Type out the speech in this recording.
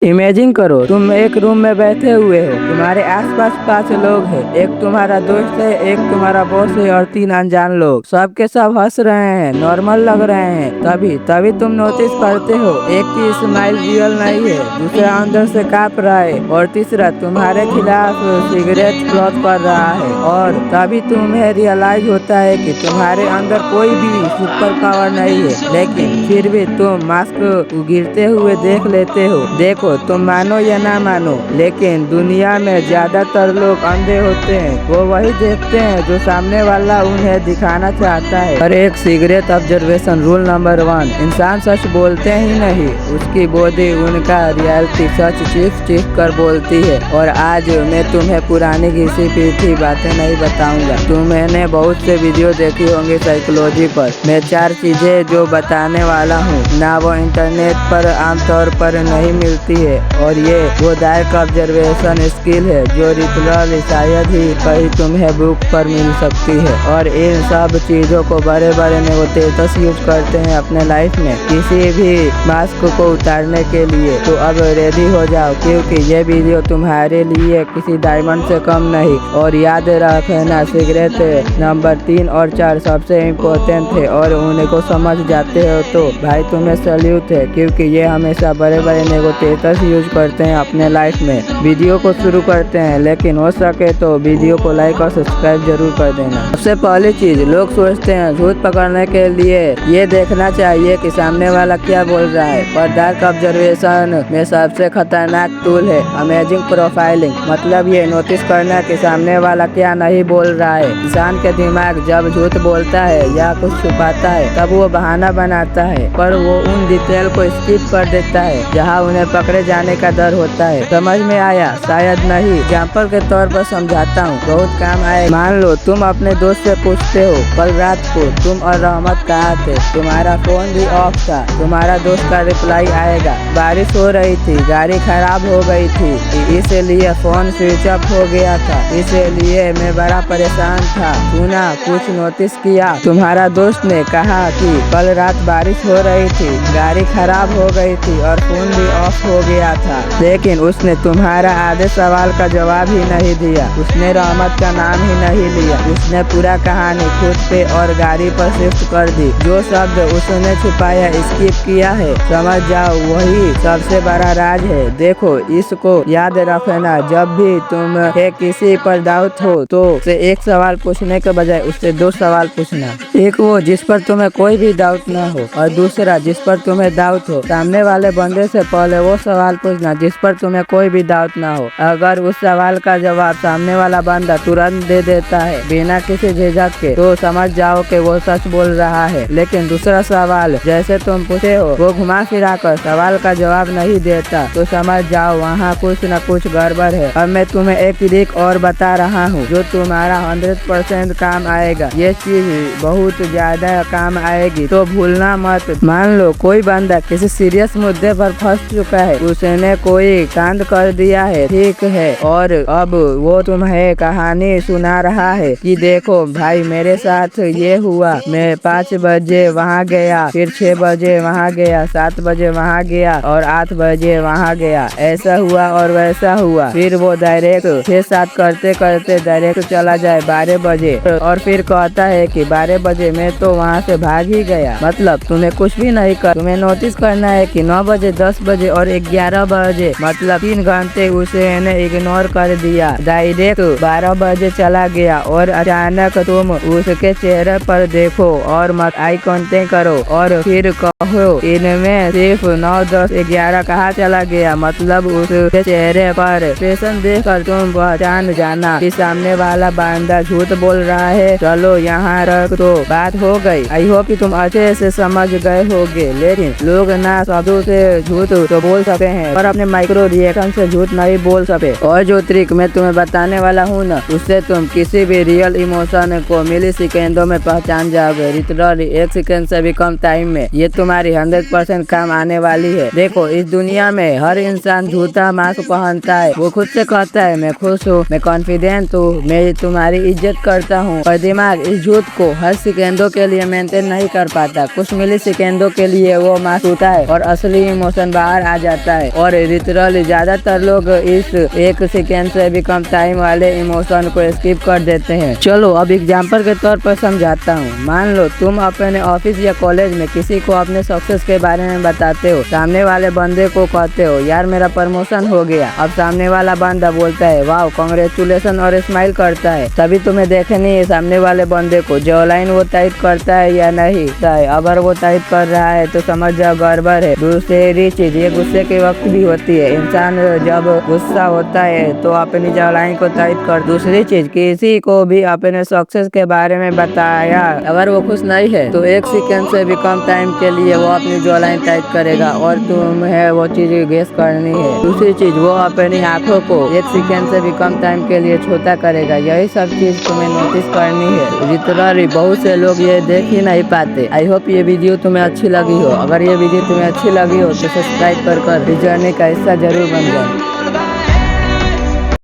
Imagine करो तुम एक रूम में बैठे हुए हो, तुम्हारे आसपास 5 लोग हैं, एक तुम्हारा दोस्त है, एक तुम्हारा बॉस है और 3 अनजान लोग। सब के सब हंस रहे हैं, नॉर्मल लग रहे हैं। तभी तभी तुम नोटिस करते हो एक की स्माइल रियल नहीं है, दूसरा अंदर से कांप रहा है और तीसरा तुम्हारे खिलाफ सिगरेट फ्लॉट कर रहा है। और तभी तुम्हें रियलाइज होता है कि तुम्हारे अंदर कोई भी सुपर पावर नहीं है, लेकिन फिर भी तुम मास्क गिरते हुए देख लेते हो। देखो, तुम मानो या ना मानो, लेकिन दुनिया में ज्यादातर लोग अंधे होते हैं। वो वही देखते हैं जो सामने वाला उन्हें दिखाना चाहता है। और एक सिगरेट ऑब्जर्वेशन रूल नंबर 1, इंसान सच बोलते ही नहीं, उसकी बॉडी उनका रियलिटी सच चीख चीख कर बोलती है। और आज मैं तुम्हें पुरानी घिसी पीटी बातें नहीं बताऊंगा। तुमने बहुत से वीडियो देखी होंगी साइकोलॉजी पर। मैं 4 चीजें जो बताने वाला हूँ ना, वो इंटरनेट पर आमतौर पर नहीं मिलती है। और ये वो डायरेक्ट ऑब्जर्वेशन स्किल है जो लिटरली शायद ही कहीं तुम्हें बुक पर मिल सकती है। और इन सब चीजों को बड़े बड़े नेगोटिव्स यूज करते हैं अपने लाइफ में किसी भी मास्क को उतारने के लिए। तो अब रेडी हो जाओ, क्योंकि ये वीडियो तुम्हारे लिए किसी डायमंड से कम नहीं। और याद रखना, सिगरेट नंबर 3 और 4 सबसे इम्पोर्टेंट है और उन्हें को समझ जाते हो तो भाई तुम्हें सैल्यूट है, क्योंकि ये हमेशा बड़े बड़े नेगोटिव्स यूज करते हैं अपने लाइफ में। वीडियो को शुरू करते हैं, लेकिन हो सके तो वीडियो को लाइक और सब्सक्राइब जरूर कर देना। सबसे पहली चीज, लोग सोचते हैं झूठ पकड़ने के लिए ये देखना चाहिए कि सामने वाला क्या बोल रहा है, पर डार्क ऑब्जर्वेशन में सबसे खतरनाक टूल है अमेजिंग प्रोफाइलिंग। मतलब ये नोटिस करना कि सामने वाला क्या नहीं बोल रहा है। इंसान के दिमाग जब झूठ बोलता है या कुछ छुपाता है तब वो बहाना बनाता है, पर वो उन डिटेल को स्किप कर देता है जहाँ उन्हें पकड़े जाने का डर होता है। समझ में आया? शायद नहीं। एग्जाम्पल के तौर पर समझाता हूँ, बहुत काम आए। मान लो तुम अपने दोस्त से पूछते हो कल रात को तुम और रहमत कहाँ थे, तुम्हारा फोन भी ऑफ था। तुम्हारा दोस्त का रिप्लाई आएगा, बारिश हो रही थी, गाड़ी खराब हो गई थी, इसलिए फोन स्विच ऑफ हो गया था, इसलिए मैं बड़ा परेशान था। सुना, कुछ नोटिस किया? तुम्हारा दोस्त ने कहा कि कल रात बारिश हो रही थी, गाड़ी खराब हो गई थी और फोन भी ऑफ हो गया था, लेकिन उसने तुम्हारा आधे सवाल का जवाब ही नहीं दिया। उसने रहमत का नाम ही नहीं लिया। उसने पूरा कहानी खुद पे और गाड़ी पर शिफ्ट कर दी। जो शब्द उसने छुपाया, स्किप किया है, समझ जाओ वही सबसे बड़ा राज है। देखो, इसको याद रखना, जब भी तुम किसी पर डाउट हो तो उसे एक सवाल पूछने के बजाय उससे 2 सवाल पूछना। एक वो जिस पर तुम्हें कोई भी डाउट ना हो और दूसरा जिस पर तुम्हें डाउट हो। सामने वाले बंदे से पहले वो सवाल पूछना जिस पर तुम्हें कोई भी डाउट ना हो। अगर उस सवाल का जवाब सामने वाला बंदा तुरंत दे देता है बिना किसी झिझक के, तो समझ जाओ कि वो सच बोल रहा है। लेकिन दूसरा सवाल जैसे तुम पूछे हो वो घुमा फिरा कर सवाल का जवाब नहीं देता, तो समझ जाओ वहाँ कुछ न कुछ गड़बड़ है। अब मैं तुम्हें एक ट्रिक और बता रहा हूँ जो तुम्हारा 100% काम आएगा। ये चीज बहुत ज्यादा काम आएगी, तो भूलना मत। मान लो कोई बंदा किसी सीरियस मुद्दे पर फंस चुका है, उसने कोई कांड कर दिया है, ठीक है, और अब वो तुम्हें कहानी सुना रहा है कि देखो भाई मेरे साथ ये हुआ, मैं 5 बजे वहाँ गया, फिर 6 बजे वहाँ गया, 7 बजे वहाँ गया और 8 बजे वहाँ गया, ऐसा हुआ और वैसा हुआ। फिर वो डायरेक्ट 6-7 करते करते डायरेक्ट चला जाए 12 बजे और फिर कहता है कि 12 बजे मैं तो वहाँ से भाग ही गया। मतलब तुम्हें कुछ भी नहीं कर, तुम्हें नोटिस करना है कि 9 बजे, 10 बजे और 11 बजे, मतलब 3 घंटे उसे इग्नोर कर दिया, डायरेक्ट 12 बजे चला गया। और अचानक तुम उसके चेहरे पर देखो और मत आई कांटेक्ट करो और फिर कहो इनमें सिर्फ 9, 10, 11 कहाँ चला गया। मतलब उसके चेहरे पर एक्सप्रेशन देखकर तुम पहचान जाना कि सामने वाला बंदा झूठ बोल रहा है। चलो यहाँ रख तो बात हो गई। आई होप कि तुम अच्छे से समझ गए होगे। लेकिन लोग ना शब्दों से झूठ तो बोल सकते हैं पर अपने माइक्रो रिएक्शन से झूठ नहीं बोल सकते। और जो ट्रिक मैं तुम्हें बताने वाला हूँ ना, उससे तुम किसी भी रियल इमोशन को मिली सेकेंडों में पहचान जाओगे। लिटरली 1 सेकेंड से भी कम टाइम में ये तुम्हारी 100% काम आने वाली है। देखो, इस दुनिया में हर इंसान झूठा मास्क पहनता है। वो खुद से कहता है मैं खुश हूँ, मैं कॉन्फिडेंट हूँ, मैं तुम्हारी इज्जत करता हूँ, और दिमाग इस झूठ को हर सेकेंडों के लिए मेंटेन नहीं कर पाता। कुछ मिली सेकेंडों के लिए वो मास्क टूटा है और असली इमोशन बाहर आ जाते होता है और लिटरली ज्यादातर लोग इस 1 सेकेंड से भी कम टाइम वाले इमोशन को स्किप कर देते हैं। चलो अब एग्जाम्पल के तौर पर समझाता हूँ। मान लो तुम अपने ऑफिस या कॉलेज में किसी को अपने सक्सेस के बारे में बताते हो। सामने वाले बंदे को कहते हो यार मेरा प्रमोशन हो गया। अब सामने वाला बंदा बोलता है वाह कांग्रेचुलेशन और स्माइल करता है। तभी तुम्हें देखनी है सामने वाले बंदे को जो लाइन वो टाइप करता है या नहीं। अगर वो टाइप कर रहा है तो समझ जाओ गड़बड़ है। दूसरी चीज ये गुस्से के वक्त भी होती है। इंसान जब गुस्सा होता है तो अपनी जो लाइन को टाइप कर। दूसरी चीज किसी को भी अपने सक्सेस के बारे में बताया, अगर वो खुश नहीं है तो 1 सेकेंड से भी कम टाइम के लिए वो अपनी जो लाइन टाइप करेगा और तुम्हें वो चीज गेस करनी है। दूसरी चीज वो अपनी आंखों को 1 सेकेंड से भी कम टाइम के लिए छोटा करेगा। यही सब चीज तुम्हें नोटिस करनी है। लिटरली बहुत से लोग ये देख ही नहीं पाते। आई होप ये वीडियो तुम्हें अच्छी लगी हो। अगर ये वीडियो तुम्हें अच्छी लगी हो तो सब्सक्राइब कर इस जर्नी का हिस्सा जरूर बन जाओ।